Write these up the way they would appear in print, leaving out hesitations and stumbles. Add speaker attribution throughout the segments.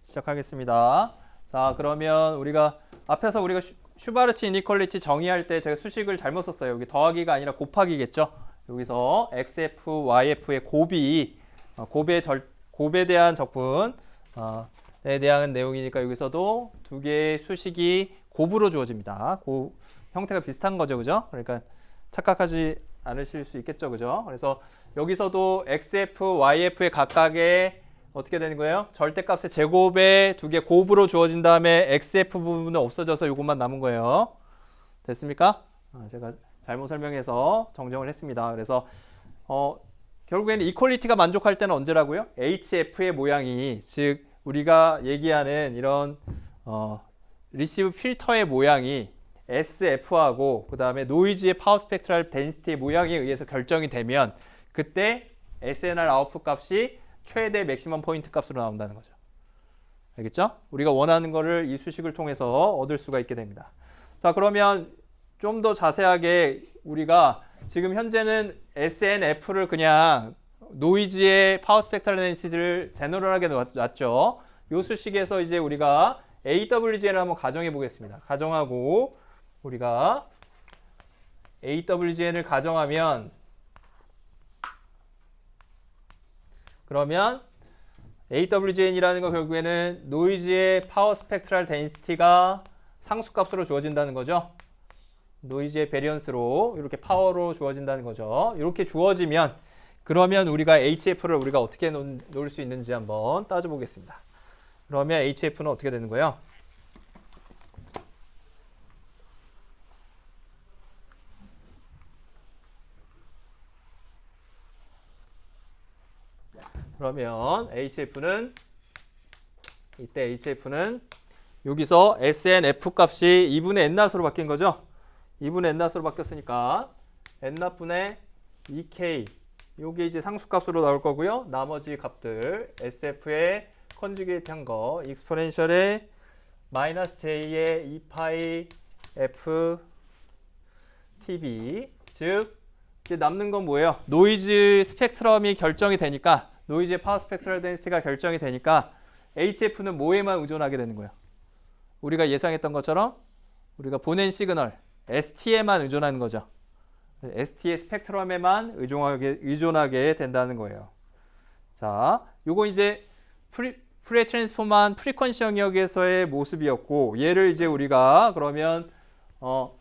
Speaker 1: 시작하겠습니다. 자, 그러면 우리가 앞에서 우리가 슈바르츠 이니퀄리티 정의할 때 제가 수식을 잘못 썼어요. 여기 더하기가 아니라 곱하기겠죠. 여기서 XF, YF의 곱에 대한 적분에 대한 내용이니까 여기서도 두 개의 수식이 곱으로 주어집니다. 형태가 비슷한 거죠, 그죠? 그러니까 착각하지 않으실 수 있겠죠, 그죠? 그래서 여기서도 XF, YF의 각각의 어떻게 되는 거예요? 절대값의 제곱에 두 개 곱으로 주어진 다음에 XF 부분은 없어져서 이것만 남은 거예요. 됐습니까? 제가 잘못 설명해서 정정을 했습니다. 그래서 결국에는 이퀄리티가 만족할 때는 언제라고요? HF의 모양이, 즉 우리가 얘기하는 이런 리시브 필터의 모양이 SF하고 그 다음에 노이즈의 파워 스펙트럴 덴시티의 모양에 의해서 결정이 되면 그때 SNR 아웃풋 값이 최대 맥시멈 포인트 값으로 나온다는 거죠. 알겠죠? 우리가 원하는 거를 이 수식을 통해서 얻을 수가 있게 됩니다. 자, 그러면 좀 더 자세하게 우리가 지금 현재는 SNF를 그냥 노이즈의 파워 스펙트럴 덴시티를 제너럴하게 놨죠. 이 수식에서 이제 우리가 AWGN을 한번 가정해 보겠습니다. 가정하고 우리가 AWGN을 가정하면 그러면 AWGN이라는 거 결국에는 노이즈의 파워 스펙트럴 덴시티가 상수값으로 주어진다는 거죠. 노이즈의 베리언스로 이렇게 파워로 주어진다는 거죠. 이렇게 주어지면 그러면 우리가 HF를 우리가 어떻게 놓을 수 있는지 한번 따져보겠습니다. 그러면 HF는 어떻게 되는 거예요? 그러면 HF는 이때 HF는 여기서 SNF 값이 2분의 N낫으로 바뀐 거죠. 2분의 N낫으로 바뀌었으니까 N낫분의 2K 요게 이제 상수값으로 나올 거고요. 나머지 값들 SF의 컨주게이트 한 거 익스포넨셜의 마이너스 J의 2파이 F TB 즉 이제 남는 건 뭐예요? 노이즈 스펙트럼이 결정이 되니까 노이즈의 파워 스펙트럴 덴시티가 결정이 되니까 HF는 뭐에만 의존하게 되는 거예요? 우리가 예상했던 것처럼 우리가 보낸 시그널 ST에만 의존하는 거죠. ST의 스펙트럼에만 의존하게 된다는 거예요. 자, 요거 이제 프레 트랜스폼한 프리퀀시 영역에서의 모습이었고 얘를 이제 우리가 그러면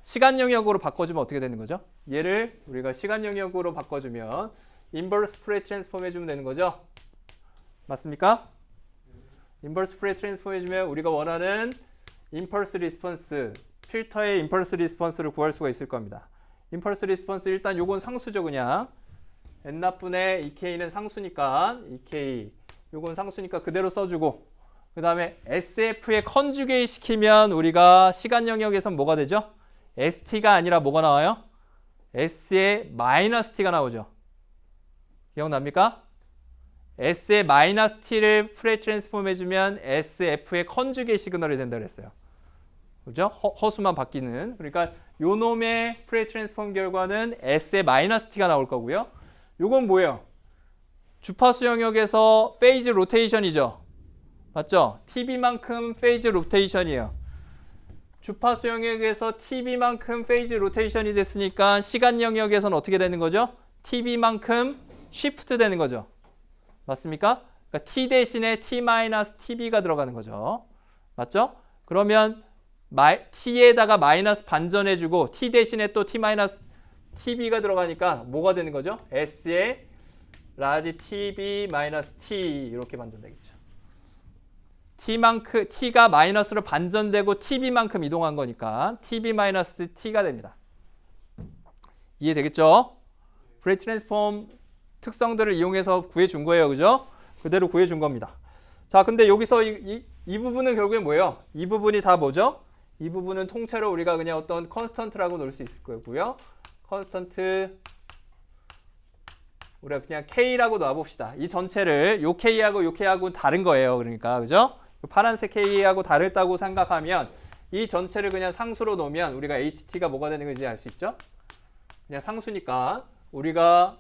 Speaker 1: 시간 영역으로 바꿔주면 어떻게 되는 거죠? 얘를 우리가 시간 영역으로 바꿔주면 인버스 프레 트랜스폼 해주면 되는 거죠? 맞습니까? 인버스 프레 트랜스폼 해주면 우리가 원하는 임펄스 리스폰스, 필터의 임펄스 리스폰스를 구할 수가 있을 겁니다. 임펄스 리스폰스 일단 요건 상수죠, 그냥. N분의 2K는 상수니까 2K 요건 상수니까 그대로 써주고 그 다음에 SF에 컨주게이트 시키면 우리가 시간 영역에선 뭐가 되죠? ST가 아니라 뭐가 나와요? S의 마이너스 T가 나오죠. 기억납니까? S의 마이너스 T를 프레 트랜스폼 해주면 SF의 컨주게이트 시그널이 된다 그랬어요. 그죠? 허수만 바뀌는. 그러니까 요 놈의 프레 트랜스폼 결과는 S의 마이너스 T가 나올 거고요. 요건 뭐예요? 주파수 영역에서 페이즈 로테이션이죠. 맞죠? TB만큼 페이즈 로테이션이에요. 주파수 영역에서 TB만큼 페이즈 로테이션이 됐으니까 시간 영역에서는 어떻게 되는 거죠? TB만큼 쉬프트 되는 거죠. 맞습니까? 그러니까 T 대신에 T-TB가 들어가는 거죠. 맞죠? 그러면 T에다가 마이너스 반전해주고 T 대신에 또 T-TB가 들어가니까 뭐가 되는 거죠? S의 라지 TB 마이너스 T 이렇게 반전되겠죠. T가 마이너스로 반전되고 TB만큼 이동한 거니까 TB 마이너스 T가 됩니다. 이해되겠죠? 프레 트랜스폼 특성들을 이용해서 구해준 거예요. 그죠? 그대로 구해준 겁니다. 자, 근데 여기서 이 부분은 결국에 뭐예요? 이 부분이 다 뭐죠? 이 부분은 통째로 우리가 그냥 어떤 컨스턴트라고 놓을 수 있을 거고요. 컨스턴트 우리가 그냥 K라고 놔봅시다. 이 전체를 요 K하고 요 K하고는 다른 거예요. 그러니까 그죠? 파란색 K하고 다르다고 생각하면 이 전체를 그냥 상수로 놓으면 우리가 HT가 뭐가 되는 건지 알 수 있죠? 그냥 상수니까 우리가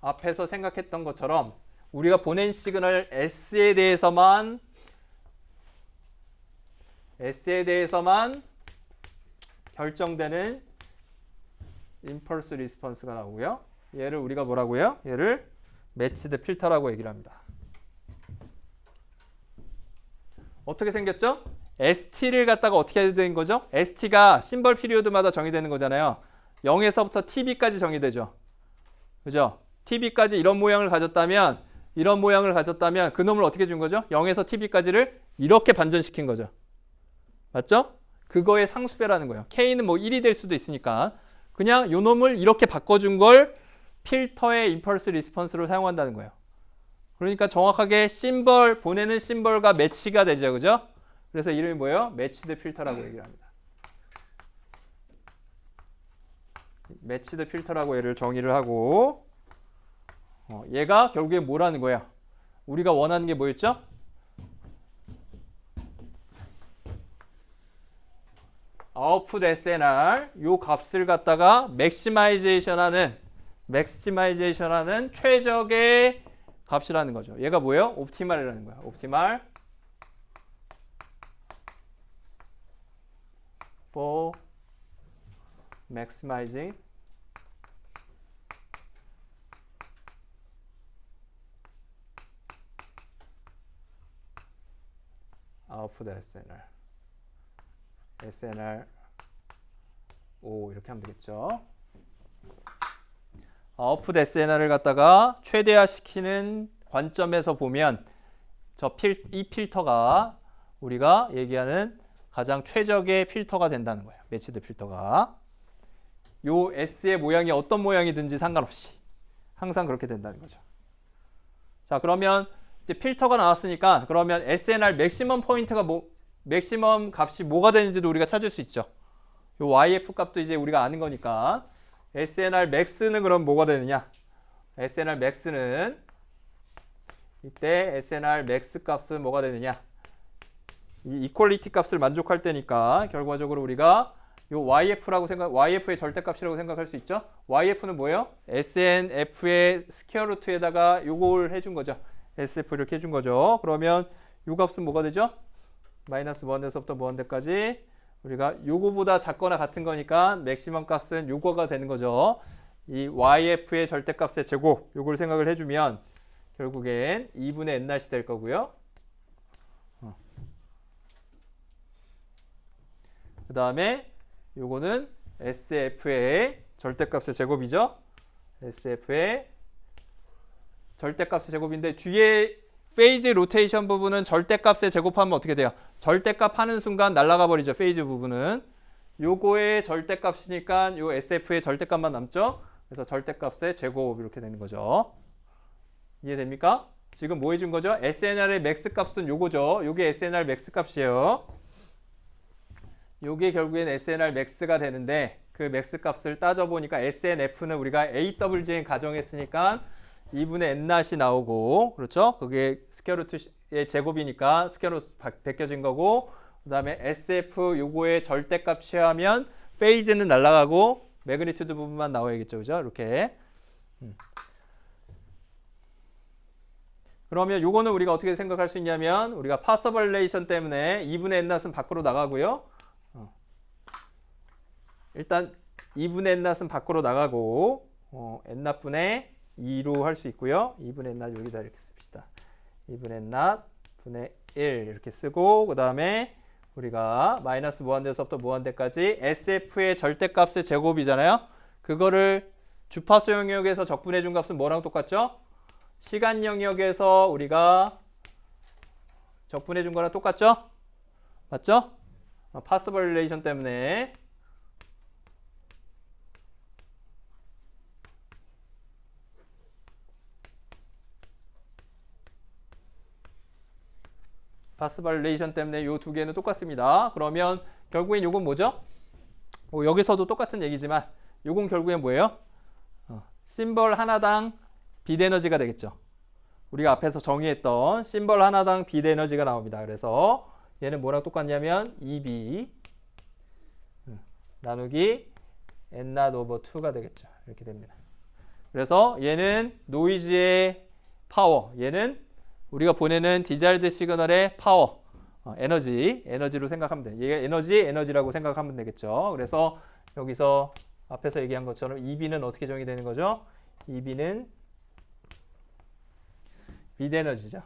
Speaker 1: 앞에서 생각했던 것처럼 우리가 보낸 시그널 S에 대해서만 결정되는 임펄스 리스폰스가 나오고요. 얘를 우리가 뭐라고요? 얘를 매치드 필터라고 얘기를 합니다. 어떻게 생겼죠? ST를 갖다가 어떻게 해야 되는 거죠? ST가 심벌 피리오드마다 정의되는 거잖아요. 0에서부터 TB까지 정의되죠. 그죠? TB까지 이런 모양을 가졌다면 그놈을 어떻게 준 거죠? 0에서 TB까지를 이렇게 반전시킨 거죠. 맞죠? 그거의 상수배라는 거예요. K는 뭐 1이 될 수도 있으니까 그냥 요 놈을 이렇게 바꿔준 걸 필터의 임펄스 리스폰스로 사용한다는 거예요. 그러니까 정확하게 심벌, 보내는 심벌과 매치가 되죠. 그죠? 그래서 이름이 뭐예요? 매치드 필터라고 얘기를 합니다. 매치드 필터라고 얘를 정의를 하고 얘가 결국에 뭐라는 거야? 우리가 원하는 게 뭐였죠? 아웃풋 SNR 요 값을 갖다가 맥시마이제이션 하는 최적의 값이라는 거죠. 얘가 뭐예요? 옵티말이라는 거야. 옵티말 for maximizing output SNR O 이렇게 하면 되겠죠. 아웃풋 SNR을 갖다가 최대화시키는 관점에서 보면 이 필터가 우리가 얘기하는 가장 최적의 필터가 된다는 거예요. 매치드 필터가. 요 S의 모양이 어떤 모양이든지 상관없이 항상 그렇게 된다는 거죠. 자, 그러면 이제 필터가 나왔으니까 그러면 SNR 맥시멈 포인트가 맥시멈 값이 뭐가 되는지도 우리가 찾을 수 있죠. 요 YF 값도 이제 우리가 아는 거니까 SNR max는 그럼 뭐가 되느냐? SNR max는 이때 SNR max 값은 뭐가 되느냐? 이 이퀄리티 값을 만족할 때니까 결과적으로 우리가 요 YF의 절대값이라고 생각할 수 있죠. YF는 뭐예요? SNF의 스퀘어 루트에다가 요걸 해준 거죠. SF 이렇게 해준 거죠. 그러면 요 값은 뭐가 되죠? 마이너스 무한대에서부터 무한대까지 우리가 요거보다 작거나 같은 거니까 맥시멈 값은 요거가 되는 거죠. 이 YF의 절대값의 제곱 요걸 생각을 해주면 결국엔 2분의 n-이 될 거고요. 그 다음에 요거는 SF의 절대값의 제곱이죠. SF의 절대값의 제곱인데 뒤에 페이즈 로테이션 부분은 절대값에 제곱하면 어떻게 돼요? 절대값 하는 순간 날아가 버리죠. 페이즈 부분은. 요거의 절대값이니까 요 SF의 절대값만 남죠. 그래서 절대값의 제곱 이렇게 되는 거죠. 이해됩니까? 지금 뭐 해준 거죠? SNR의 맥스 값은 요거죠. 요게 SNR 맥스 값이에요. 요게 결국엔 SNR 맥스가 되는데 그 맥스 값을 따져보니까 SNF는 우리가 AWGN 가정했으니까 2분의 n-이 나오고 그렇죠? 그게 스퀘어 루트의 제곱이니까 스퀘어 루트 베껴진 거고 그 다음에 SF 요거의 절대값 취하면 페이즈는 날아가고 매그니튜드 부분만 나와야겠죠. 그죠? 이렇게 그러면 요거는 우리가 어떻게 생각할 수 있냐면 우리가 파서블 레이션 때문에 2분의 n-은 밖으로 나가고요. 일단 2분의 n-은 밖으로 나가고 n-분의 2로 할 수 있고요. 2분의 n 여기다 이렇게 씁시다. 2분의 n 분의 1 이렇게 쓰고 그 다음에 우리가 마이너스 무한대에서부터 무한대까지 SF의 절대값의 제곱이잖아요. 그거를 주파수 영역에서 적분해 준 값은 뭐랑 똑같죠? 시간 영역에서 우리가 적분해 준 거랑 똑같죠? 맞죠? 파서블 릴레이션 때문에 파서블 릴레이션 때문에 요 두 개는 똑같습니다. 그러면 결국엔 요건 뭐죠? 여기서도 똑같은 얘기지만 요건 결국엔 뭐예요? 심벌 하나당 빛 에너지가 되겠죠. 우리가 앞에서 정의했던 심벌 하나당 빛 에너지가 나옵니다. 그래서 얘는 뭐랑 똑같냐면 2b 나누기 n-2가 되겠죠. 이렇게 됩니다. 그래서 얘는 노이즈의 파워. 얘는 우리가 보내는 디자일드 시그널의 파워. 에너지로 생각하면 돼. 얘가 에너지라고 생각하면 되겠죠. 그래서 여기서 앞에서 얘기한 것처럼 EB는 어떻게 정의되는 거죠? EB는 빛 에너지죠.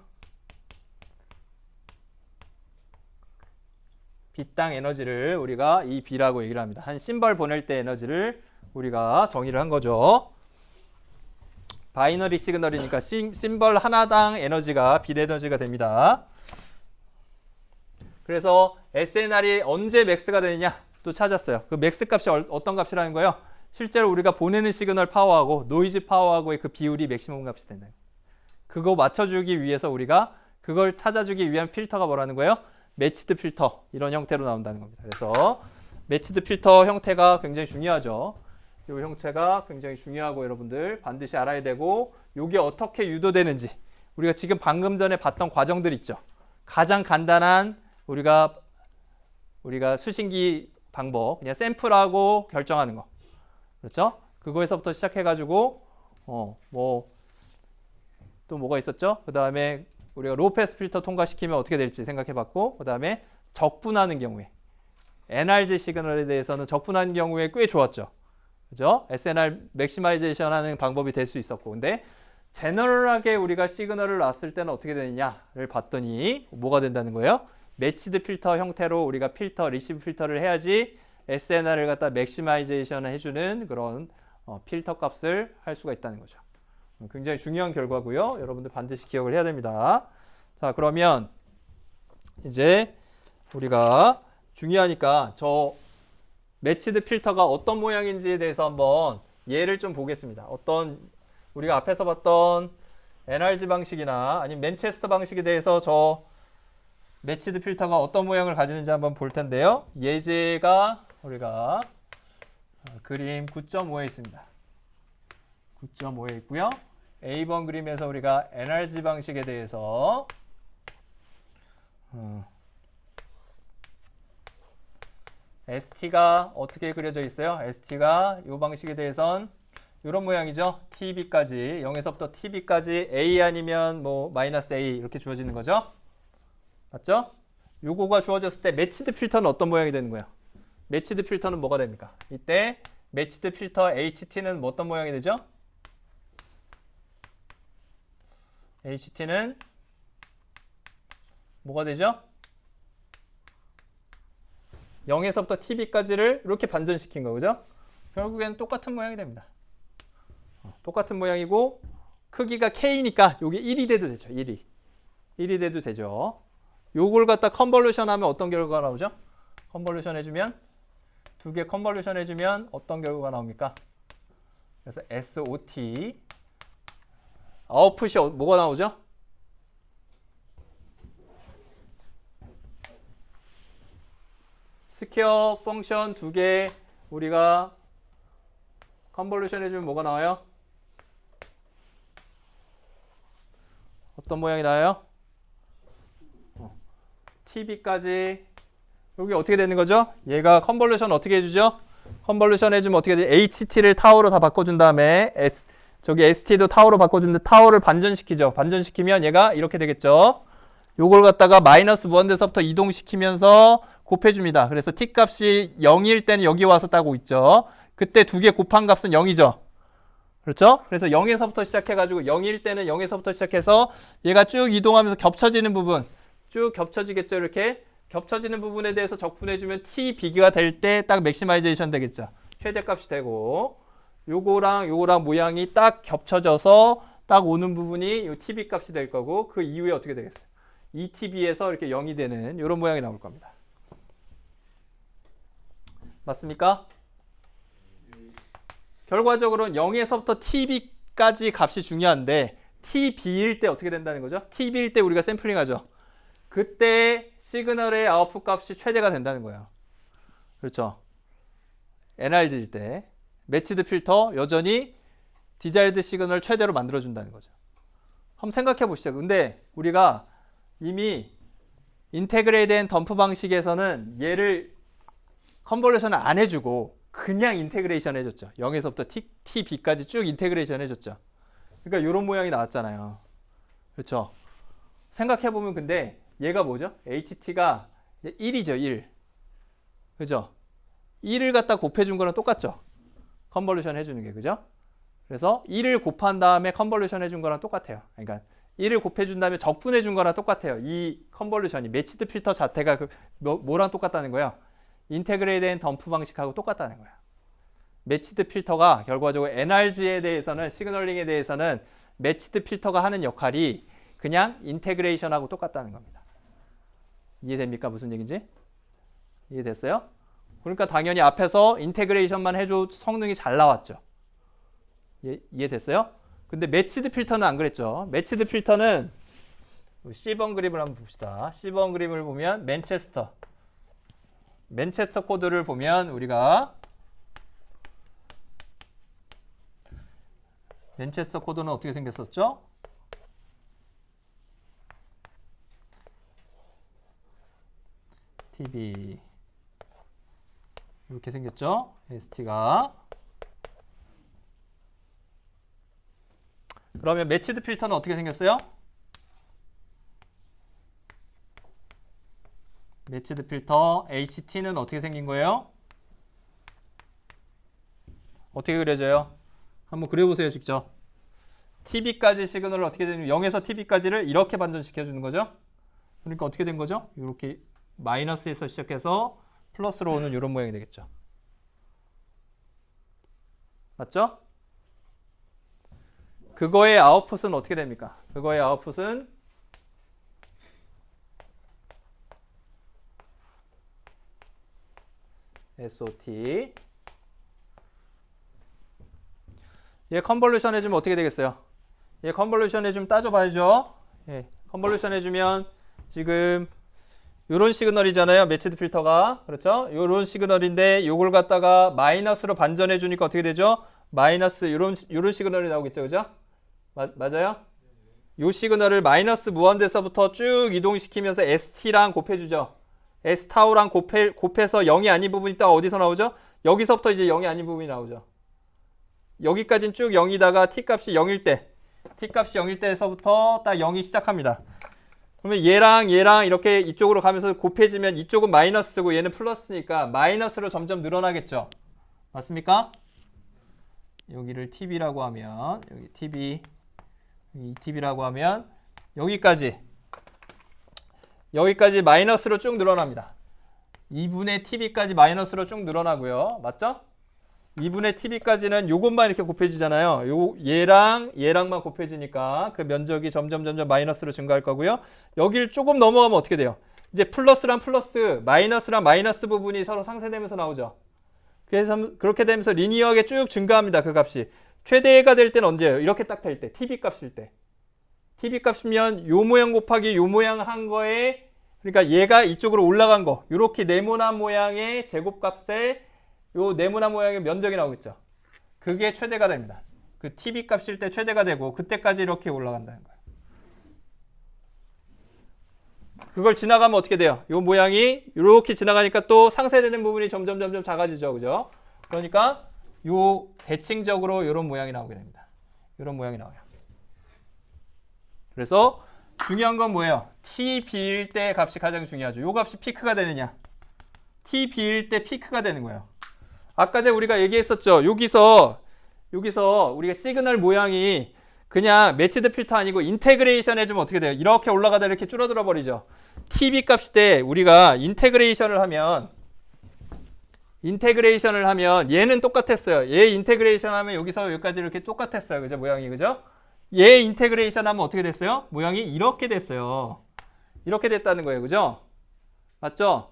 Speaker 1: 빛당 에너지를 우리가 이 B라고 얘기를 합니다. 한 심벌 보낼 때 에너지를 우리가 정의를 한 거죠. 바이너리 시그널이니까 심벌 하나당 에너지가 빛 에너지가 됩니다. 그래서 SNR이 언제 맥스가 되느냐 또 찾았어요. 그 맥스 값이 어떤 값이라는 거예요? 실제로 우리가 보내는 시그널 파워하고 노이즈 파워하고의 그 비율이 맥시멈 값이 된다. 그거 맞춰주기 위해서 우리가 그걸 찾아주기 위한 필터가 뭐라는 거예요? 매치드 필터. 이런 형태로 나온다는 겁니다. 그래서 매치드 필터 형태가 굉장히 중요하죠. 이 형태가 굉장히 중요하고 여러분들 반드시 알아야 되고 이게 어떻게 유도되는지 우리가 지금 방금 전에 봤던 과정들 있죠. 가장 간단한 우리가 수신기 방법 그냥 샘플하고 결정하는 거. 그렇죠? 그거에서부터 시작해가지고 또 뭐가 있었죠? 그 다음에 우리가 로우패스 필터 통과시키면 어떻게 될지 생각해봤고 그 다음에 적분하는 경우에 NRG 시그널에 대해서는 적분하는 경우에 꽤 좋았죠. 그죠? SNR 맥시마이제이션 하는 방법이 될 수 있었고 근데 제너럴하게 우리가 시그널을 놨을 때는 어떻게 되느냐를 봤더니 뭐가 된다는 거예요? 매치드 필터 형태로 우리가 리시브 필터를 해야지 SNR을 갖다 맥시마이제이션을 해주는 그런 필터 값을 할 수가 있다는 거죠. 굉장히 중요한 결과고요. 여러분들 반드시 기억을 해야 됩니다. 자, 그러면 이제 우리가 중요하니까 저 매치드 필터가 어떤 모양인지에 대해서 한번 예를 좀 보겠습니다. 우리가 앞에서 봤던 NRG 방식이나 아니면 맨체스터 방식에 대해서 저 매치드 필터가 어떤 모양을 가지는지 한번 볼 텐데요. 예제가 우리가 그림 9.5에 있습니다. 9.5에 있고요. A번 그림에서 우리가 NRG 방식에 대해서 ST가 어떻게 그려져 있어요? ST가 이 방식에 대해선 이런 모양이죠. TB까지 0에서부터 TB까지 A 아니면 뭐 마이너스 A 이렇게 주어지는 거죠. 맞죠? 요거가 주어졌을 때 매치드 필터는 어떤 모양이 되는 거예요? 매치드 필터는 뭐가 됩니까? 이때 매치드 필터 HT는 뭐 어떤 모양이 되죠? HT는 뭐가 되죠? 0에서부터 TB까지를 이렇게 반전시킨 거, 그죠? 결국에는 똑같은 모양이 됩니다. 똑같은 모양이고 크기가 K니까 여기 1이 돼도 되죠. 1이 돼도 되죠. 요걸 갖다 컨볼루션 하면 어떤 결과가 나오죠? 컨볼루션 해주면 두 개 컨볼루션 해주면 어떤 결과가 나옵니까? 그래서 SOT 아웃풋이 뭐가 나오죠? 스퀘어 펑션 두 개 우리가 컨볼루션 해주면 뭐가 나와요? 어떤 모양이 나와요? TB까지 여기 어떻게 되는 거죠? 얘가 컨볼루션 어떻게 해주죠? 컨볼루션 해주면 어떻게 되죠? HT를 타워로 다 바꿔준 다음에 저기 ST도 타워로 바꿔주는데 타워를 반전시키죠. 반전시키면 얘가 이렇게 되겠죠. 요걸 갖다가 마이너스 무한대서부터 이동시키면서 곱해줍니다. 그래서 t 값이 0일 때는 여기 와서 따고 있죠. 그때 두 개 곱한 값은 0이죠. 그렇죠? 그래서 0에서부터 시작해가지고 0일 때는 0에서부터 시작해서 얘가 쭉 이동하면서 겹쳐지는 부분 쭉 겹쳐지겠죠. 이렇게 겹쳐지는 부분에 대해서 적분해주면 t 비교가 될 때 딱 맥시마이제이션 되겠죠. 최대값이 되고 요거랑 모양이 딱 겹쳐져서 딱 오는 부분이 요 tb 값이 될 거고 그 이후에 어떻게 되겠어요? 2tb에서 이렇게 0이 되는 이런 모양이 나올 겁니다. 맞습니까? 결과적으로는 0에서부터 tb까지 값이 중요한데 tb일 때 어떻게 된다는 거죠? tb일 때 우리가 샘플링 하죠. 그때 시그널의 아웃풋 값이 최대가 된다는 거예요. 그렇죠? NRG일 때 매치드 필터 여전히 디자이드 시그널 최대로 만들어준다는 거죠. 한번 생각해 보시죠. 근데 우리가 이미 인테그레이된 덤프 방식에서는 얘를 컨볼루션을 안 해주고 그냥 인테그레이션 해줬죠. 0에서부터 TB까지 쭉 인테그레이션 해줬죠. 그러니까 이런 모양이 나왔잖아요. 그렇죠? 생각해보면 근데 얘가 뭐죠? HT가 1이죠, 1. 그죠? 1을 갖다 곱해준 거랑 똑같죠? 컨볼루션 해주는 게, 그죠? 그래서 1을 곱한 다음에 컨볼루션 해준 거랑 똑같아요. 그러니까 1을 곱해준 다음에 적분해준 거랑 똑같아요. 이 컨볼루션이 매치드 필터 자체가 뭐랑 똑같다는 거예요? 인테그레이트된 덤프 방식하고 똑같다는 거예요. 매치드 필터가 결과적으로 NRG에 대해서는, 시그널링에 대해서는 매치드 필터가 하는 역할이 그냥 인테그레이션하고 똑같다는 겁니다. 이해됩니까? 무슨 얘기인지? 이해됐어요? 그러니까 당연히 앞에서 인테그레이션만 해줘 성능이 잘 나왔죠. 이해됐어요? 근데 매치드 필터는 안 그랬죠. 매치드 필터는 C번 그림을 한번 봅시다. C번 그림을 보면 맨체스터 코드를 보면 우리가 맨체스터 코드는 어떻게 생겼었죠? TB 이렇게 생겼죠? ST가. 그러면 매치드 필터는 어떻게 생겼어요? 매치드 필터 HT는 어떻게 생긴 거예요? 어떻게 그려져요? 한번 그려보세요, 직접. TB까지 시그널을 어떻게 되냐면 0에서 TB까지를 이렇게 반전시켜 주는 거죠. 그러니까 어떻게 된 거죠? 이렇게 마이너스에서 시작해서 플러스로 오는 이런 모양이 되겠죠. 맞죠? 그거의 아웃풋은 어떻게 됩니까? 그거의 아웃풋은 SOT. 얘 컨볼루션 해주면 어떻게 되겠어요? 얘 컨볼루션 해주면 따져봐야죠. 예, 컨볼루션 해주면 지금 요런 시그널이잖아요. 매치드 필터가. 그렇죠? 요런 시그널인데 요걸 갖다가 마이너스로 반전해 주니까 어떻게 되죠? 마이너스 요런 시그널이 나오겠죠. 그죠? 맞아요? 요 시그널을 마이너스 무한대서부터 쭉 이동시키면서 ST랑 곱해주죠. S타우랑 곱해서 0이 아닌 부분이 딱 어디서 나오죠? 여기서부터 이제 0이 아닌 부분이 나오죠. 여기까지는 쭉 0이다가 T값이 0일 때, T값이 0일 때에서부터 딱 0이 시작합니다. 그러면 얘랑 이렇게 이쪽으로 가면서 곱해지면 이쪽은 마이너스고 얘는 플러스니까 마이너스로 점점 늘어나겠죠. 맞습니까? 여기를 TB라고 하면, 여기 TB, 이 TB라고 하면 여기까지 마이너스로 쭉 늘어납니다. 2분의 TB까지 마이너스로 쭉 늘어나고요. 맞죠? 2분의 TB까지는 요것만 이렇게 곱해지잖아요. 얘랑만 곱해지니까 그 면적이 점점 마이너스로 증가할 거고요. 여기를 조금 넘어가면 어떻게 돼요? 이제 플러스랑 플러스, 마이너스랑 마이너스 부분이 서로 상쇄되면서 나오죠. 그래서 그렇게 되면서 리니어하게 쭉 증가합니다. 그 값이. 최대가 될 때는 언제예요? 이렇게 딱 될 때. TB 값일 때. TB 값이면 요 모양 곱하기 요 모양 한 거에, 그러니까 얘가 이쪽으로 올라간 거, 요렇게 네모난 모양의 제곱값에 요 네모난 모양의 면적이 나오겠죠. 그게 최대가 됩니다. 그 TB 값일 때 최대가 되고 그때까지 이렇게 올라간다는 거예요. 그걸 지나가면 어떻게 돼요? 요 모양이 이렇게 지나가니까 또 상쇄되는 부분이 점점 작아지죠. 그죠? 그러니까 요 대칭적으로 이런 모양이 나오게 됩니다. 이런 모양이 나와요. 그래서 중요한 건 뭐예요? TB일 때 값이 가장 중요하죠. 요 값이 피크가 되느냐? TB일 때 피크가 되는 거예요. 아까 전에 우리가 얘기했었죠. 여기서 우리가 시그널 모양이 그냥 매치드 필터 아니고 인테그레이션 해주면 어떻게 돼요? 이렇게 올라가다 이렇게 줄어들어 버리죠. TB 값일 때 우리가 인테그레이션을 하면 얘는 똑같았어요. 얘 인테그레이션 하면 여기서 여기까지 이렇게 똑같았어요. 그죠? 모양이. 그죠? 얘 인테그레이션 하면 어떻게 됐어요? 모양이 이렇게 됐어요. 이렇게 됐다는 거예요. 그죠? 맞죠?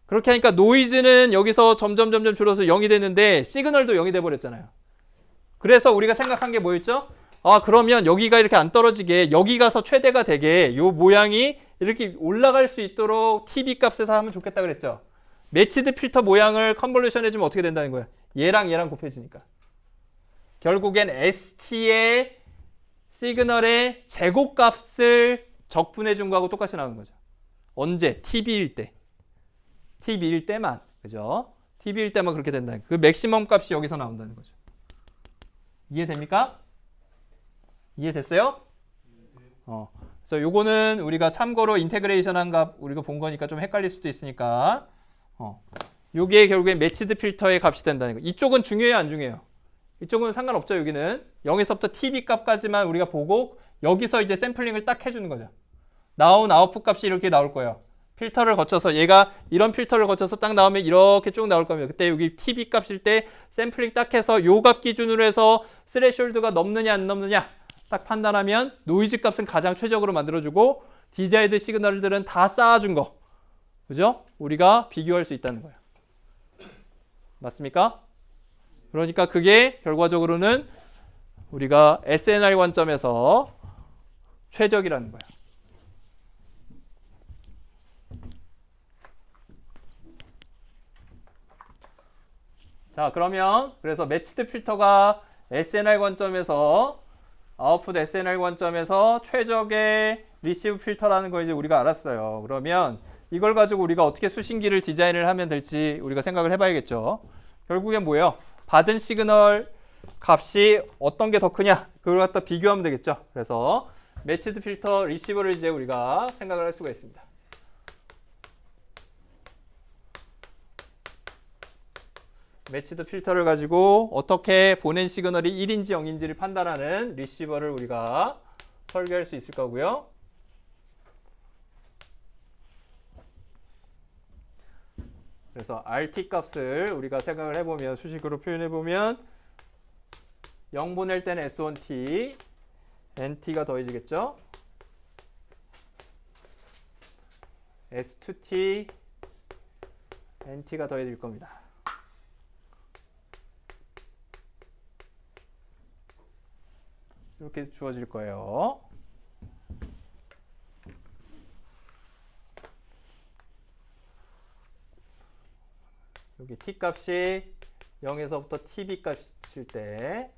Speaker 1: 그렇게 하니까 노이즈는 여기서 점점 줄어서 0이 됐는데 시그널도 0이 돼버렸잖아요. 그래서 우리가 생각한 게 뭐였죠? 아, 그러면 여기가 이렇게 안 떨어지게 여기 가서 최대가 되게 요 모양이 이렇게 올라갈 수 있도록 TB 값에서 하면 좋겠다 그랬죠. 매치드 필터 모양을 컨볼루션 해주면 어떻게 된다는 거예요? 얘랑 곱해지니까. 결국엔 ST의 시그널의 제곱값을 적분해 준 거하고 똑같이 나오는 거죠. 언제? TB일 때. TB일 때만. 그죠? TB일 때만 그렇게 된다는 그 맥시멈 값이 여기서 나온다는 거죠. 이해됩니까? 이해됐어요? 그래서 요거는 우리가 참고로 인테그레이션한 값 우리가 본 거니까 좀 헷갈릴 수도 있으니까 요게 결국에 매치드 필터의 값이 된다는 거. 이쪽은 중요해요, 안 중요해요? 이쪽은 상관없죠. 여기는 0에서부터 TB 값까지만 우리가 보고 여기서 이제 샘플링을 딱 해주는 거죠. 나온 아웃풋 값이 이렇게 나올 거예요. 필터를 거쳐서 얘가 이런 필터를 거쳐서 딱 나오면 이렇게 쭉 나올 겁니다. 그때 여기 TB 값일 때 샘플링 딱 해서 요 값 기준으로 해서 스레숄드가 넘느냐 안 넘느냐 딱 판단하면 노이즈 값은 가장 최적으로 만들어주고 디자이드 시그널들은 다 쌓아준 거. 그죠? 우리가 비교할 수 있다는 거예요. 맞습니까? 그러니까 그게 결과적으로는 우리가 SNR 관점에서 최적이라는 거예요. 자, 그러면 그래서 매치드 필터가 SNR 관점에서 아웃풋 SNR 관점에서 최적의 리시브 필터라는 걸 이제 우리가 알았어요. 그러면 이걸 가지고 우리가 어떻게 수신기를 디자인을 하면 될지 우리가 생각을 해봐야겠죠. 결국엔 뭐예요? 받은 시그널 값이 어떤 게 더 크냐? 그걸 갖다 비교하면 되겠죠. 그래서 매치드 필터 리시버를 이제 우리가 생각을 할 수가 있습니다. 매치드 필터를 가지고 어떻게 보낸 시그널이 1인지 0인지를 판단하는 리시버를 우리가 설계할 수 있을 거고요. 그래서 RT 값을 우리가 생각을 해보면 수식으로 표현해보면 0 보낼 때는 S1T, NT가 더해지겠죠. S2T, NT가 더해질 겁니다. 이렇게 주어질 거예요. 여기 t 값이 0에서부터 tb 값일 때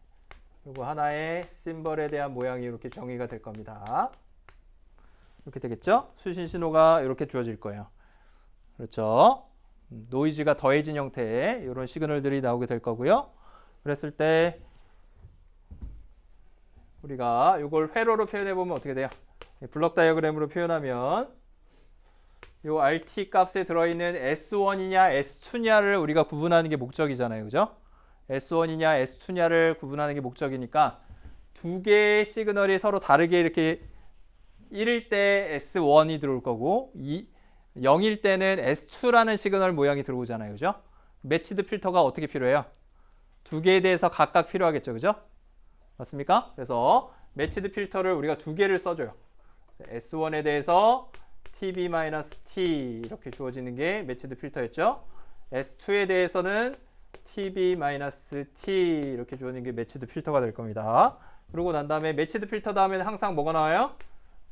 Speaker 1: 이거 하나의 심벌에 대한 모양이 이렇게 정의가 될 겁니다. 이렇게 되겠죠? 수신 신호가 이렇게 주어질 거예요. 그렇죠? 노이즈가 더해진 형태의 이런 시그널들이 나오게 될 거고요. 그랬을 때 우리가 이걸 회로로 표현해 보면 어떻게 돼요? 블럭 다이어그램으로 표현하면 이 RT 값에 들어있는 S1이냐 S2냐를 우리가 구분하는 게 목적이잖아요. 그죠? S1이냐 S2냐를 구분하는 게 목적이니까 두 개의 시그널이 서로 다르게 이렇게 1일 때 S1이 들어올 거고 0일 때는 S2라는 시그널 모양이 들어오잖아요. 그죠? 매치드 필터가 어떻게 필요해요? 두 개에 대해서 각각 필요하겠죠. 그죠? 맞습니까? 그래서 매치드 필터를 우리가 두 개를 써줘요. S1에 대해서 TB-T 이렇게 주어지는 게 매치드 필터였죠. S2에 대해서는 TB-T 이렇게 주어지는 게 매치드 필터가 될 겁니다. 그러고 난 다음에 매치드 필터 다음에는 항상 뭐가 나와요?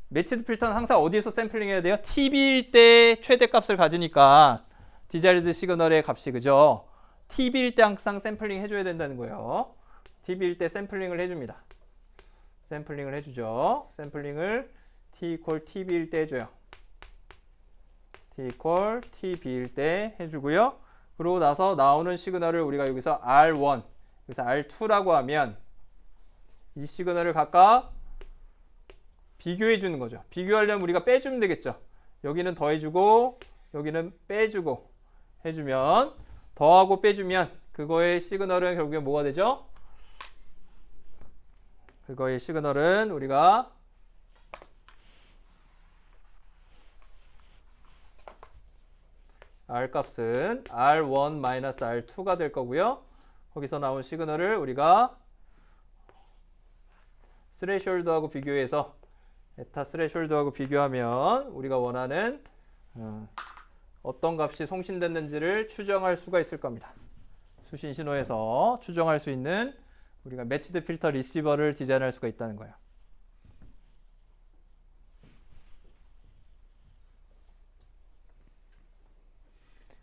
Speaker 1: 매치드 필터는 항상 어디에서 샘플링 해야 돼요? TB일 때 최대값을 가지니까 디자이르드 시그널의 값이 그죠? TB일 때 항상 샘플링 해줘야 된다는 거예요. TB일 때 샘플링을 해줍니다. 샘플링을 해주죠. 샘플링을 T equal TB일 때 해줘요. T equal TB일 때 해주고요. 그러고 나서 나오는 시그널을 우리가 여기서 R1, 여기서 R2라고 하면 이 시그널을 각각 비교해 주는 거죠. 비교하려면 우리가 빼주면 되겠죠. 여기는 더해주고 여기는 빼주고 해주면 더하고 빼주면 그거의 시그널은 결국에 뭐가 되죠? 그거의 시그널은 우리가 R 값은 R1-R2가 될 거고요. 거기서 나온 시그널을 우리가 스레숄드하고 비교해서 에타 스레숄드하고 비교하면 우리가 원하는 어떤 값이 송신됐는지를 추정할 수가 있을 겁니다. 수신 신호에서 추정할 수 있는 우리가 매치드 필터 리시버를 디자인할 수가 있다는 거예요.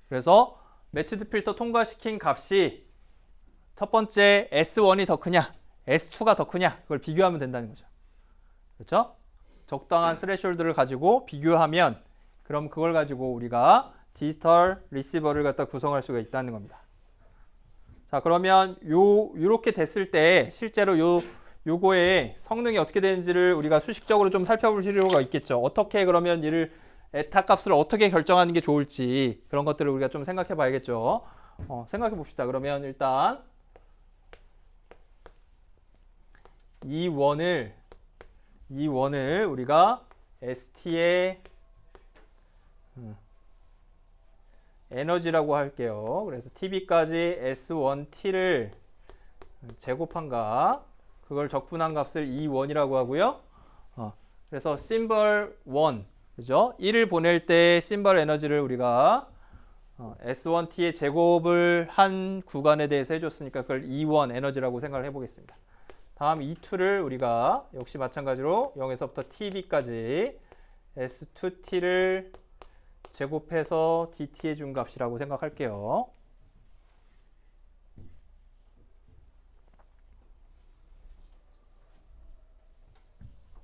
Speaker 1: 그래서 매치드 필터 통과시킨 값이 첫 번째 S1이 더 크냐 S2가 더 크냐 그걸 비교하면 된다는 거죠. 그렇죠? 적당한 스레숄드를 가지고 비교하면 그럼 그걸 가지고 우리가 디지털 리시버를 갖다 구성할 수가 있다는 겁니다. 자, 그러면 요렇게 됐을 때 실제로 요 요거의 성능이 어떻게 되는지를 우리가 수식적으로 좀 살펴볼 필요가 있겠죠. 어떻게 그러면 이를 에타 값을 어떻게 결정하는 게 좋을지 그런 것들을 우리가 좀 생각해 봐야겠죠. 생각해 봅시다. 그러면 일단 이 원을 우리가 ST의 에너지라고 할게요. 그래서 TB까지 S1T를 제곱한 값, 그걸 적분한 값을 E1이라고 하고요. 그래서 심벌 1, 그죠? 1을 보낼 때 심벌 에너지를 우리가 S1T의 제곱을 한 구간에 대해서 해줬으니까 그걸 E1 에너지라고 생각을 해보겠습니다. 다음 E2를 우리가 역시 마찬가지로 0에서부터 TB까지 S2T를 제곱해서 DT에 준 값이라고 생각할게요.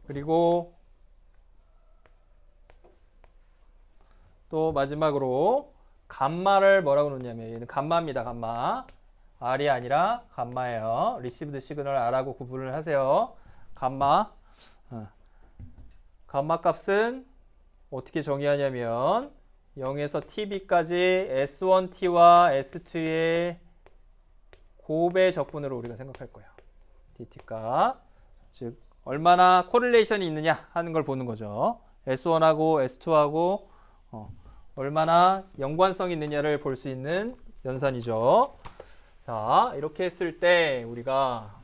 Speaker 1: 그리고 또 마지막으로 감마를 뭐라고 놓냐면 얘는 감마입니다. 감마. R이 아니라 감마예요. 리시브드 시그널 R하고 구분을 하세요. 감마. 감마 값은 어떻게 정의하냐면 0에서 TB까지 S1T와 S2의 곱의 적분으로 우리가 생각할 거예요. DT가 즉 얼마나 코릴레이션이 있느냐 하는 걸 보는 거죠. S1하고 S2하고 얼마나 연관성이 있느냐를 볼 수 있는 연산이죠. 자, 이렇게 했을 때 우리가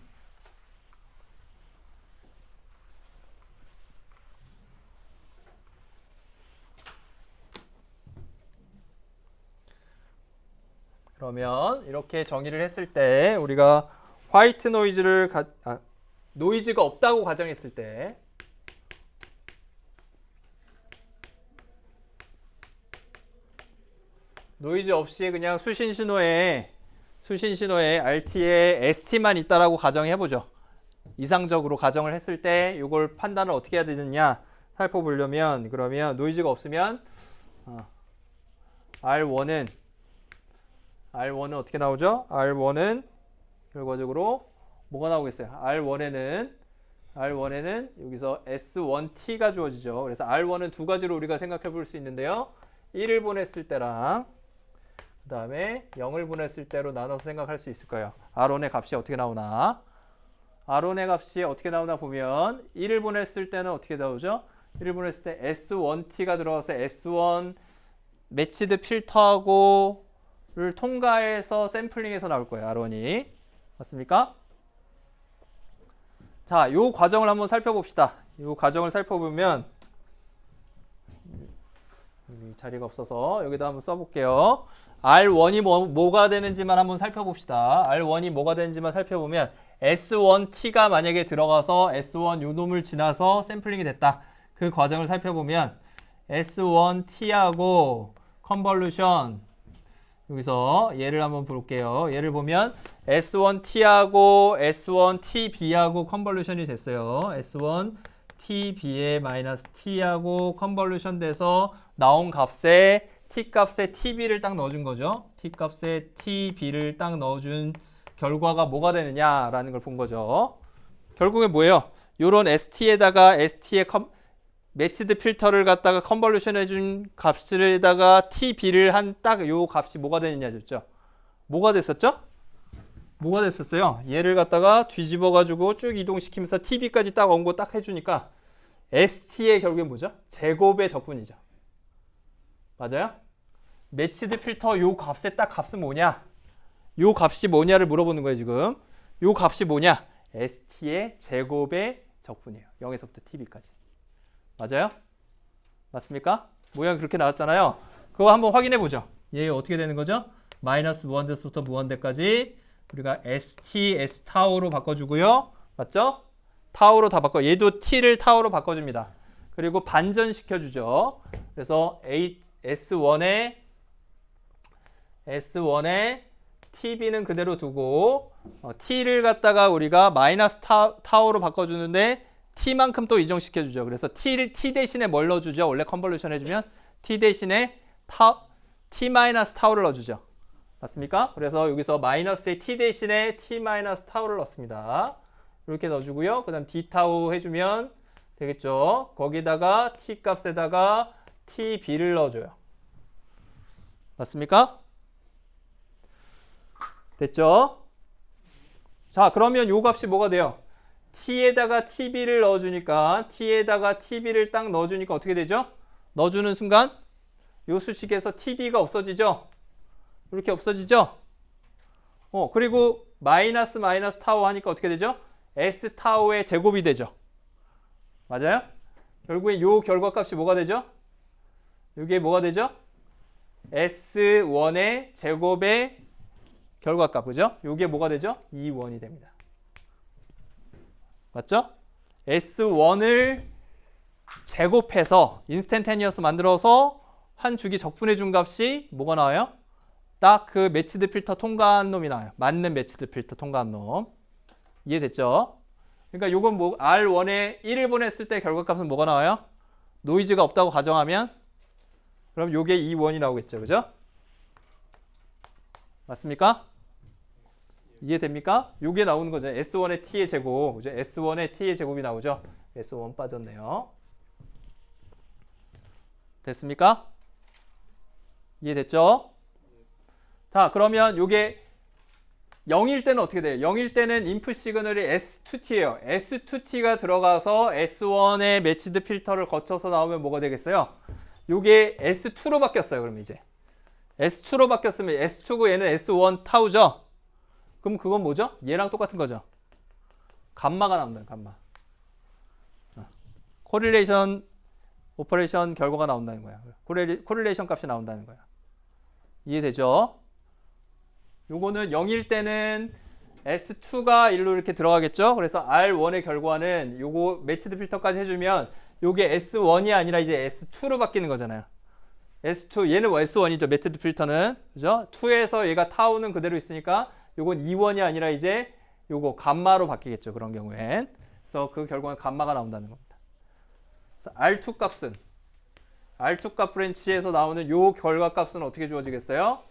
Speaker 1: 그러면 이렇게 정의를 했을 때 우리가 화이트 노이즈를 노이즈가 없다고 가정했을 때 노이즈 없이 그냥 수신 신호에 RT에 ST만 있다라고 가정해 보죠. 이상적으로 가정을 했을 때 이걸 판단을 어떻게 해야 되느냐 살펴보려면 그러면 노이즈가 없으면 R1은 어떻게 나오죠? R1은 결과적으로 뭐가 나오겠어요? R1에는 여기서 S1T가 주어지죠. 그래서 R1은 두 가지로 우리가 생각해 볼 수 있는데요. 1을 보냈을 때랑 그 다음에 0을 보냈을 때로 나눠서 생각할 수 있을 거예요. R1의 값이 어떻게 나오나? R1의 값이 어떻게 나오나 보면 1을 보냈을 때는 어떻게 나오죠? 1을 보냈을 때 S1T가 들어가서 S1 매치드 필터하고를 통과해서 샘플링해서 나올 거예요. R1이. 맞습니까? 자, 요 과정을 한번 살펴봅시다. 요 과정을 살펴보면 자리가 없어서 여기다 한번 써볼게요. R1이 뭐가 되는지만 한번 살펴봅시다. R1이 뭐가 되는지만 살펴보면 S1T가 만약에 들어가서 S1 요 놈을 지나서 샘플링이 됐다. 그 과정을 살펴보면 S1T하고 컨볼루션 여기서 얘를 한번 볼게요. 얘를 보면 S1T하고 S1TB하고 컨볼루션이 됐어요. S1TB에 마이너스 T하고 컨볼루션 돼서 나온 값에 T값에 TB를 딱 넣어준 거죠. T값에 TB를 딱 넣어준 결과가 뭐가 되느냐라는 걸 본 거죠. 결국에 뭐예요? 요런 ST에다가 ST의 매치드 필터를 갖다가 컨볼루션 해준 값에다가 TB를 한 딱 요 값이 뭐가 되느냐였죠. 뭐가 됐었죠? 뭐가 됐었어요? 얘를 갖다가 뒤집어 가지고 쭉 이동시키면서 TB까지 딱 온 거 딱 해주니까 ST의 결국엔 뭐죠? 제곱의 적분이죠. 맞아요? 매치드 필터 요 값의 딱 값은 뭐냐? 요 값이 뭐냐를 물어보는 거예요, 지금. 요 값이 뭐냐? ST의 제곱의 적분이에요. 0에서부터 TB까지. 맞아요? 맞습니까? 모양이 그렇게 나왔잖아요. 그거 한번 확인해 보죠. 얘 어떻게 되는 거죠? 마이너스 무한대서부터 무한대까지 우리가 ST, S타우로 바꿔주고요. 맞죠? 타우로 다 바꿔. 얘도 T를 타우로 바꿔줍니다. 그리고 반전시켜주죠. 그래서 S1에 TB는 그대로 두고 T를 갖다가 우리가 마이너스 타우로 바꿔주는데 T만큼 또 이정시켜주죠. 그래서 T 대신에 뭘 넣어주죠? 원래 컨볼루션 해주면 T 대신에 T 마이너스 타우를 넣어주죠. 맞습니까? 그래서 여기서 마이너스의 T 대신에 T 마이너스 타우를 넣습니다. 이렇게 넣어주고요. 그 다음 D타우 해주면 되겠죠. 거기다가 T 값에다가 TB를 넣어줘요. 맞습니까? 됐죠? 자, 그러면 요 값이 뭐가 돼요? T에다가 TB를 넣어주니까 T에다가 TB를 딱 넣어주니까 어떻게 되죠? 넣어주는 순간 요 수식에서 TB가 없어지죠? 이렇게 없어지죠? 그리고 마이너스 타우 하니까 어떻게 되죠? S 타우의 제곱이 되죠. 맞아요? 결국에 요 결과값이 뭐가 되죠? 이게 뭐가 되죠? S1의 제곱의 결과값, 그죠? 요게 뭐가 되죠? 2원이 됩니다. 맞죠? S1을 제곱해서 인스턴테니어스 만들어서 한 주기 적분해 준 값이 뭐가 나와요? 딱 그 매치드 필터 통과한 놈이 나와요. 맞는 매치드 필터 통과한 놈. 이해됐죠? 그러니까 요건 뭐 R1에 1을 보냈을 때 결과값은 뭐가 나와요? 노이즈가 없다고 가정하면 그럼 요게 2원이 나오겠죠. 그죠? 맞습니까? 이해됩니까? 요게 나오는 거죠. S1의 T의 제곱. 그죠? S1의 T의 제곱이 나오죠. S1 빠졌네요. 됐습니까? 이해됐죠? 자, 그러면 요게 0일 때는 어떻게 돼요? 0일 때는 인풋 시그널이 S2T예요. S2T가 들어가서 S1의 매치드 필터를 거쳐서 나오면 뭐가 되겠어요? 요게 S2로 바뀌었어요. 그럼 이제 S2로 바뀌었으면 S2고 얘는 S1 타우죠? 그럼 그건 뭐죠? 얘랑 똑같은 거죠? 감마가 나온다. 감마. 코릴레이션 오퍼레이션 결과가 나온다는 거야. 코릴레이션 값이 나온다는 거야. 이해되죠? 요거는 0일 때는 S2가 1로 이렇게 들어가겠죠? 그래서 R1의 결과는 요거 매치드 필터까지 해주면 요게 S1이 아니라 이제 S2로 바뀌는 거잖아요. S2, 얘는 S1이죠. 매치드 필터는. 그죠? 2에서 얘가 타우는 그대로 있으니까 요건 2원이 아니라 이제 요거 감마로 바뀌겠죠. 그런 경우엔. 그래서 그 결과는 감마가 나온다는 겁니다. 그래서 R2 값은 R2 값 브랜치에서 나오는 요 결과 값은 어떻게 주어지겠어요?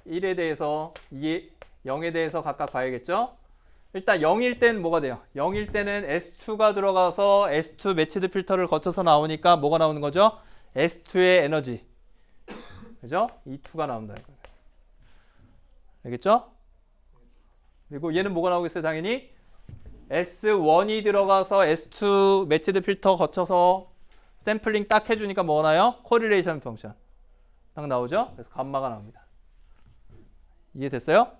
Speaker 1: 1에 대해서 0에 대해서 각각 봐야겠죠? 일단 0일 때는 뭐가 돼요? 0일 때는 S2가 들어가서 S2 매치드 필터를 거쳐서 나오니까 뭐가 나오는 거죠? S2의 에너지. 그죠? E2가 나온다는 거예요. 알겠죠? 그리고 얘는 뭐가 나오겠어요? 당연히 S1이 들어가서 S2 매치드 필터 거쳐서 샘플링 딱 해주니까 뭐가 나요? 코릴레이션 펑션 딱 나오죠? 그래서 감마가 나옵니다. 이해됐어요?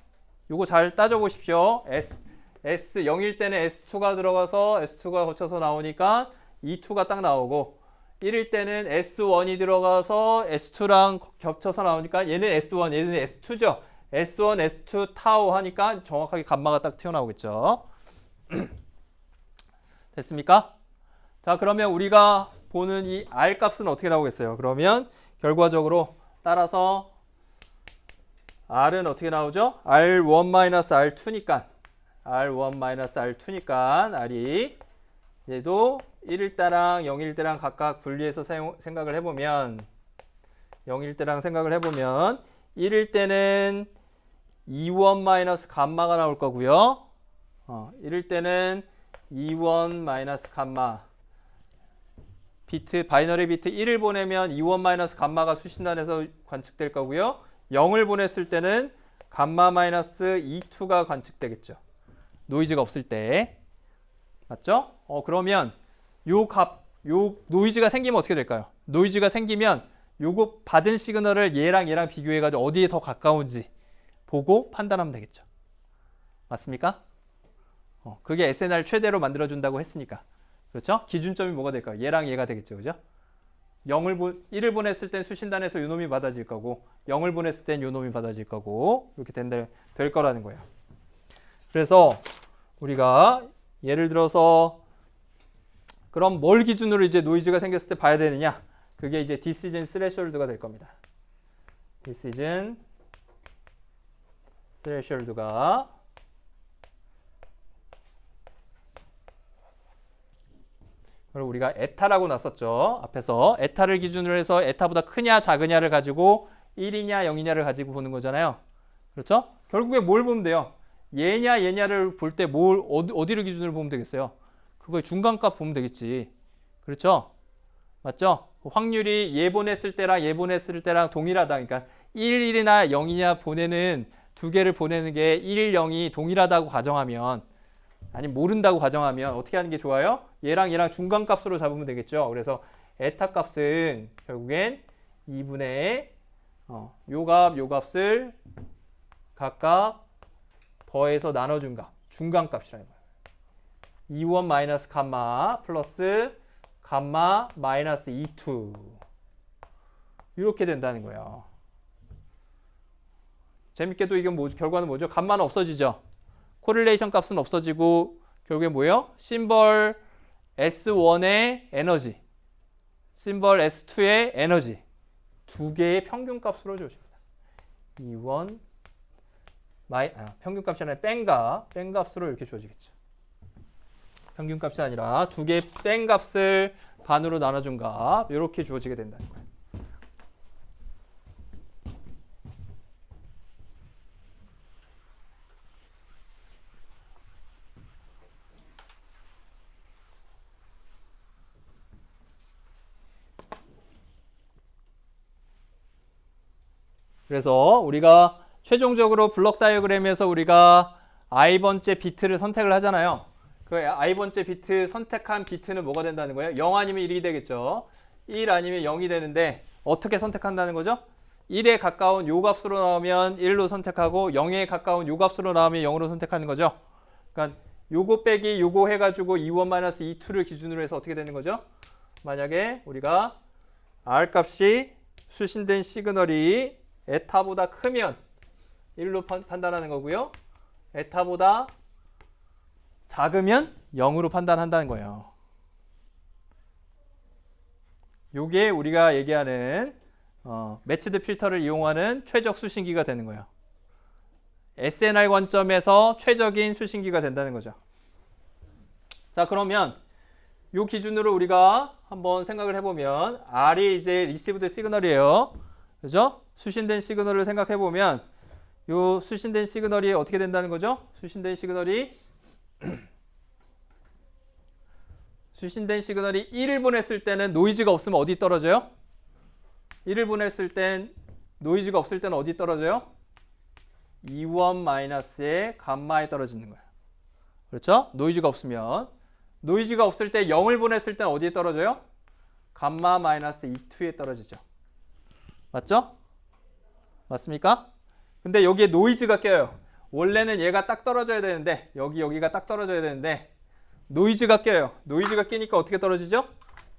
Speaker 1: 요거 잘 따져보십시오. S 0일 때는 S2가 들어가서 S2가 거쳐서 나오니까 E2가 딱 나오고 1일 때는 S1이 들어가서 S2랑 겹쳐서 나오니까 얘는 S1, 얘는 S2죠. S1, S2 타우 하니까 정확하게 감마가 딱 튀어나오겠죠. 됐습니까? 자, 그러면 우리가 보는 이 R 값은 어떻게 나오겠어요? 그러면 결과적으로 따라서 R은 어떻게 나오죠? R1-R2니까 R1-R2니까 R이 얘도 1일 때랑 0일 때랑 각각 분리해서 생각을 해보면 0일 때랑 생각을 해보면 1일 때는 2원- 감마가 나올 거고요. 1일 때는 2원- 감마 비트 바이너리 비트 1을 보내면 2원- 감마가 수신단에서 관측될 거고요. 0을 보냈을 때는 감마 -E2가 관측되겠죠. 노이즈가 없을 때. 맞죠? 그러면 요 노이즈가 생기면 어떻게 될까요? 노이즈가 생기면 요거 받은 시그널을 얘랑 비교해가지고 어디에 더 가까운지 보고 판단하면 되겠죠. 맞습니까? 그게 SNR 최대로 만들어준다고 했으니까. 그렇죠? 기준점이 뭐가 될까요? 얘랑 얘가 되겠죠. 그죠? 1을 보냈을 땐 수신단에서 요 놈이 받아질 거고 0을 보냈을 땐 요 놈이 받아질 거고 이렇게 될 거라는 거예요. 그래서 우리가 예를 들어서 그럼 뭘 기준으로 이제 노이즈가 생겼을 때 봐야 되느냐? 그게 이제 디시전 스레셜드가 될 겁니다. 디시전 스레셜드가 그리고 우리가 에타라고 놨었죠. 앞에서 에타를 기준으로 해서 에타보다 크냐 작으냐를 가지고 1이냐 0이냐를 가지고 보는 거잖아요. 그렇죠? 결국에 뭘 보면 돼요? 얘냐 얘냐를 볼 때 뭘 어디를 기준으로 보면 되겠어요? 그거의 중간값 보면 되겠지. 그렇죠? 맞죠? 확률이 얘 보냈을 때랑 얘 보냈을 때랑 동일하다. 그러니까 1이나 0이냐 보내는 두 개를 보내는 게 1, 0이 동일하다고 가정하면 아니 모른다고 가정하면 어떻게 하는 게 좋아요? 얘랑 얘랑 중간값으로 잡으면 되겠죠. 그래서 에타 값은 결국엔 2분의 요 값을 각각 더해서 나눠준 값, 중간값이라는 거예요. 2원 마이너스 감마 플러스 감마 마이너스 2투 이렇게 된다는 거예요. 재밌게도 이게 결과는 뭐죠? 감마는 없어지죠. 코릴레이션 값은 없어지고 결국에 뭐예요? 심벌 S1의 에너지, 심벌 S2의 에너지 두 개의 평균 값으로 주어집니다. 2원 평균 값이 아니라 뺀 값으로 이렇게 주어지겠죠. 평균 값이 아니라 두 개의 뺀 값을 반으로 나눠준 값 이렇게 주어지게 된다는 거예요. 그래서 우리가 최종적으로 블록 다이어그램에서 우리가 i번째 비트를 선택을 하잖아요. 그 i번째 비트 선택한 비트는 뭐가 된다는 거예요? 0 아니면 1이 되겠죠. 1 아니면 0이 되는데 어떻게 선택한다는 거죠? 1에 가까운 요 값으로 나오면 1로 선택하고 0에 가까운 요 값으로 나오면 0으로 선택하는 거죠. 그러니까 요거 빼기 요거 해가지고 2원-2투를 기준으로 해서 어떻게 되는 거죠? 만약에 우리가 R 값이 수신된 시그널이 에타보다 크면 1로 판단하는 거고요. 에타보다 작으면 0으로 판단한다는 거예요. 요게 우리가 얘기하는 매치드 필터를 이용하는 최적 수신기가 되는 거예요. SNR 관점에서 최적인 수신기가 된다는 거죠. 자, 그러면 요 기준으로 우리가 한번 생각을 해보면 R이 이제 리시브드 시그널이에요. 그죠? 수신된 시그널을 생각해 보면 요 수신된 시그널이 어떻게 된다는 거죠? 수신된 시그널이 1을 보냈을 때는 노이즈가 없으면 어디 떨어져요? 1을 보냈을 땐 노이즈가 없을 때는 어디 떨어져요? 2원 마이너스의 감마에 떨어지는 거예요. 그렇죠? 노이즈가 없으면 노이즈가 없을 때 0을 보냈을 때는 어디에 떨어져요? 감마 마이너스 2투에 떨어지죠. 맞죠? 맞습니까? 근데 여기에 노이즈가 껴요. 원래는 얘가 딱 떨어져야 되는데 여기가 딱 떨어져야 되는데 노이즈가 껴요. 노이즈가 끼니까 어떻게 떨어지죠?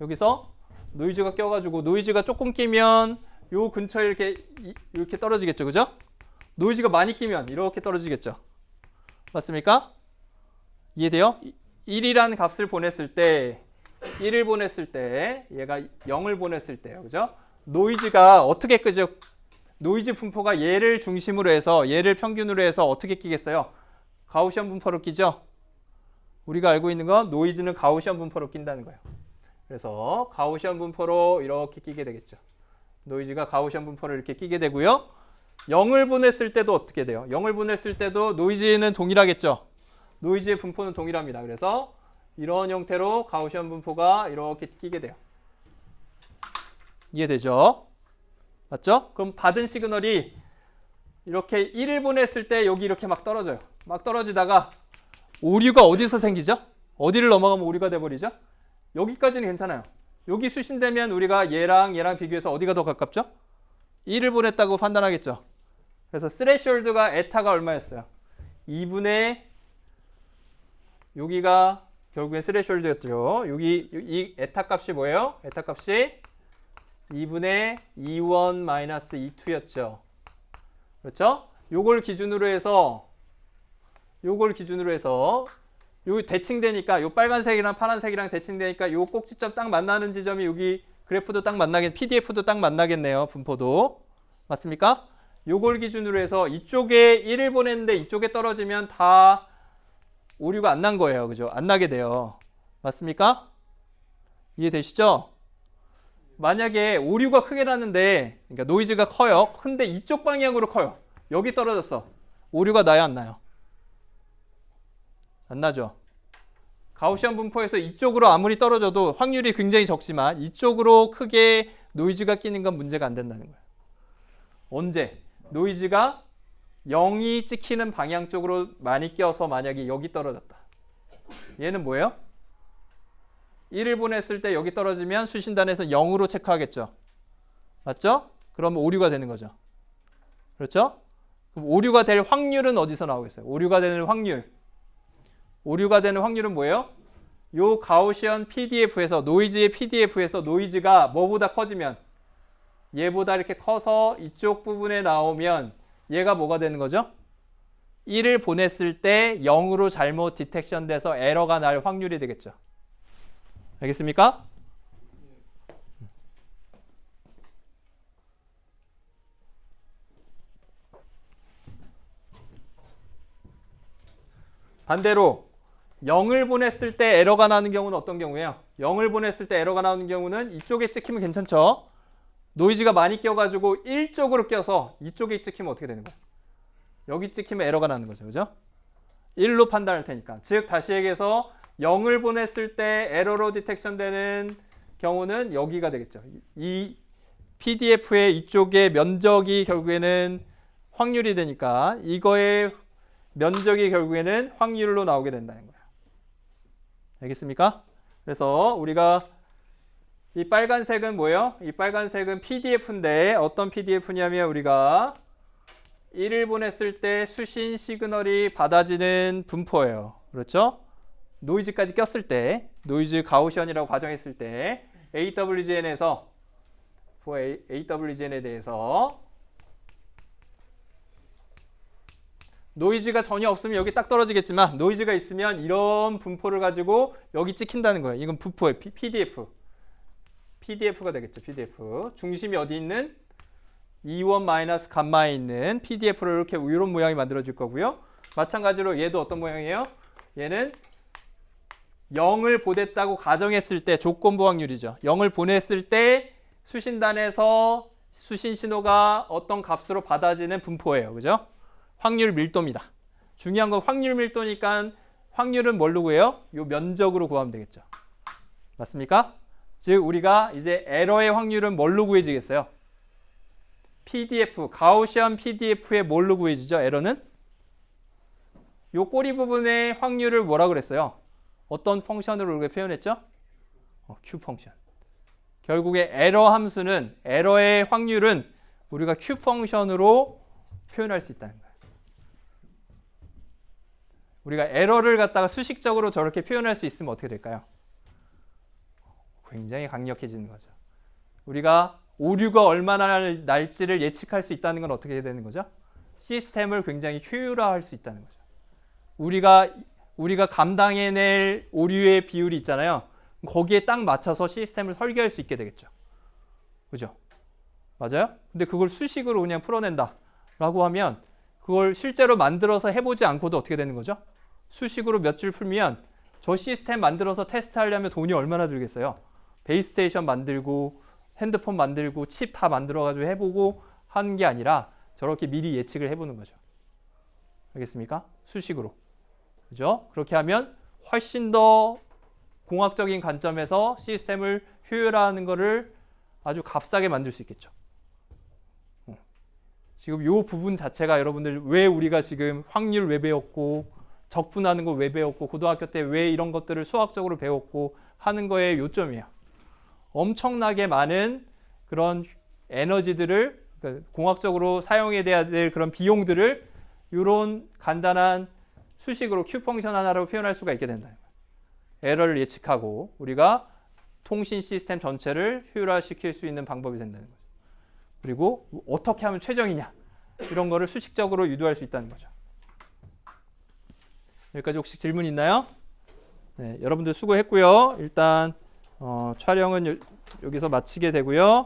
Speaker 1: 여기서 노이즈가 껴가지고 노이즈가 조금 끼면 요 근처에 이렇게 떨어지겠죠. 그죠? 노이즈가 많이 끼면 이렇게 떨어지겠죠. 맞습니까? 이해돼요? 1이라는 값을 보냈을 때 1을 보냈을 때 얘가 0을 보냈을 때요. 그죠? 노이즈가 어떻게 끄죠? 노이즈 분포가 얘를 중심으로 해서 얘를 평균으로 해서 어떻게 끼겠어요? 가우시언 분포로 끼죠? 우리가 알고 있는 건 노이즈는 가우시언 분포로 낀다는 거예요. 그래서 가우시언 분포로 이렇게 끼게 되겠죠. 노이즈가 가우시언 분포로 이렇게 끼게 되고요. 0을 보냈을 때도 어떻게 돼요? 0을 보냈을 때도 노이즈는 동일하겠죠. 노이즈의 분포는 동일합니다. 그래서 이런 형태로 가우시언 분포가 이렇게 끼게 돼요. 이해되죠? 맞죠? 그럼 받은 시그널이 이렇게 1을 보냈을 때 여기 이렇게 막 떨어져요. 막 떨어지다가 오류가 어디서 생기죠? 어디를 넘어가면 오류가 돼버리죠? 여기까지는 괜찮아요. 여기 수신되면 우리가 얘랑 비교해서 어디가 더 가깝죠? 1을 보냈다고 판단하겠죠. 그래서 스레시홀드가 에타가 얼마였어요? 2분의 여기가 결국엔 스레시홀드였죠. 여기 이 에타 값이 뭐예요? 에타 값이 2분의 2원 마이너스 2투였죠. 그렇죠? 요걸 기준으로 해서 요 대칭되니까 요 빨간색이랑 파란색이랑 대칭되니까 요 꼭지점 딱 만나는 지점이 여기 그래프도 딱 PDF도 딱 만나겠네요. 분포도. 맞습니까? 요걸 기준으로 해서 이쪽에 1을 보냈는데 이쪽에 떨어지면 다 오류가 안 난 거예요. 그죠? 안 나게 돼요. 맞습니까? 이해되시죠? 만약에 오류가 크게 나는데, 그러니까 노이즈가 커요. 근데 이쪽 방향으로 커요. 여기 떨어졌어. 오류가 나요, 안 나요? 안 나죠? 가우시안 분포에서 이쪽으로 아무리 떨어져도 확률이 굉장히 적지만 이쪽으로 크게 노이즈가 끼는 건 문제가 안 된다는 거예요. 언제? 노이즈가 0이 찍히는 방향 쪽으로 많이 껴서 만약에 여기 떨어졌다. 얘는 뭐예요? 1을 보냈을 때 여기 떨어지면 수신단에서 0으로 체크하겠죠. 맞죠? 그럼 오류가 되는 거죠. 그렇죠? 그럼 오류가 될 확률은 어디서 나오겠어요? 오류가 되는 확률. 오류가 되는 확률은 뭐예요? 요 가우시안 PDF에서 노이즈의 PDF에서 노이즈가 뭐보다 커지면 얘보다 이렇게 커서 이쪽 부분에 나오면 얘가 뭐가 되는 거죠? 1을 보냈을 때 0으로 잘못 디텍션 돼서 에러가 날 확률이 되겠죠. 알겠습니까? 반대로 0을 보냈을 때 에러가 나는 경우는 어떤 경우예요? 0을 보냈을 때 에러가 나오는 경우는 이쪽에 찍히면 괜찮죠? 노이즈가 많이 껴가지고 1쪽으로 껴서 이쪽에 찍히면 어떻게 되는 거예요? 여기 찍히면 에러가 나는 거죠. 그죠? 1로 판단할 테니까. 즉 다시 얘기해서 0을 보냈을 때 에러로 디텍션 되는 경우는 여기가 되겠죠. 이 PDF의 이쪽의 면적이 결국에는 확률이 되니까 이거의 면적이 결국에는 확률로 나오게 된다는 거예요. 알겠습니까? 그래서 우리가 이 빨간색은 뭐예요? 이 빨간색은 PDF인데 어떤 PDF냐면 우리가 1을 보냈을 때 수신 시그널이 받아지는 분포예요. 그렇죠? 노이즈까지 꼈을 때, 노이즈 가우시안이라고 가정했을 때 AWGN에서 AWGN에 대해서 노이즈가 전혀 없으면 여기 딱 떨어지겠지만 노이즈가 있으면 이런 분포를 가지고 여기 찍힌다는 거예요. 이건 분포예요. PDF가 되겠죠. PDF. 중심이 어디 있는? E1 마이너스 감마에 있는 PDF로 이렇게 이런 모양이 만들어질 거고요. 마찬가지로 얘도 어떤 모양이에요? 얘는 0을 보냈다고 가정했을 때 조건부 확률이죠. 0을 보냈을 때 수신단에서 수신 신호가 어떤 값으로 받아지는 분포예요. 그죠? 확률 밀도입니다. 중요한 건 확률 밀도니까 확률은 뭘로 구해요? 요 면적으로 구하면 되겠죠. 맞습니까? 즉 우리가 이제 에러의 확률은 뭘로 구해지겠어요? PDF, 가우시안 PDF에 뭘로 구해지죠? 에러는? 요 꼬리 부분의 확률을 뭐라 그랬어요? 어떤 펑션으로 우리가 표현했죠? Q 펑션. 결국에 에러 함수는, 에러의 확률은 우리가 Q 펑션으로 표현할 수 있다는 거예요. 우리가 에러를 갖다가 수식적으로 저렇게 표현할 수 있으면 어떻게 될까요? 굉장히 강력해지는 거죠. 우리가 오류가 얼마나 날지를 예측할 수 있다는 건 어떻게 되는 거죠? 시스템을 굉장히 효율화할 수 있다는 거죠. 우리가 감당해낼 오류의 비율이 있잖아요. 거기에 딱 맞춰서 시스템을 설계할 수 있게 되겠죠. 그죠? 맞아요? 근데 그걸 수식으로 그냥 풀어낸다라고 하면 그걸 실제로 만들어서 해보지 않고도 어떻게 되는 거죠? 수식으로 몇 줄 풀면 저 시스템 만들어서 테스트하려면 돈이 얼마나 들겠어요? 베이스 스테이션 만들고 핸드폰 만들고 칩 다 만들어가지고 해보고 하는 게 아니라 저렇게 미리 예측을 해보는 거죠. 알겠습니까? 수식으로. 그죠? 그렇게 하면 훨씬 더 공학적인 관점에서 시스템을 효율화하는 거를 아주 값싸게 만들 수 있겠죠. 지금 이 부분 자체가 여러분들 왜 우리가 지금 확률 왜 배웠고 적분하는 거 왜 배웠고 고등학교 때 왜 이런 것들을 수학적으로 배웠고 하는 거의 요점이에요. 엄청나게 많은 그런 에너지들을 그러니까 공학적으로 사용해야 될 그런 비용들을 이런 간단한 수식으로 Q 펑션 하나로 표현할 수가 있게 된다. 에러를 예측하고 우리가 통신 시스템 전체를 효율화시킬 수 있는 방법이 된다는 거죠. 그리고 어떻게 하면 최적이냐 이런 거를 수식적으로 유도할 수 있다는 거죠. 여기까지 혹시 질문 있나요? 네, 여러분들 수고했고요. 일단 촬영은 여기서 마치게 되고요.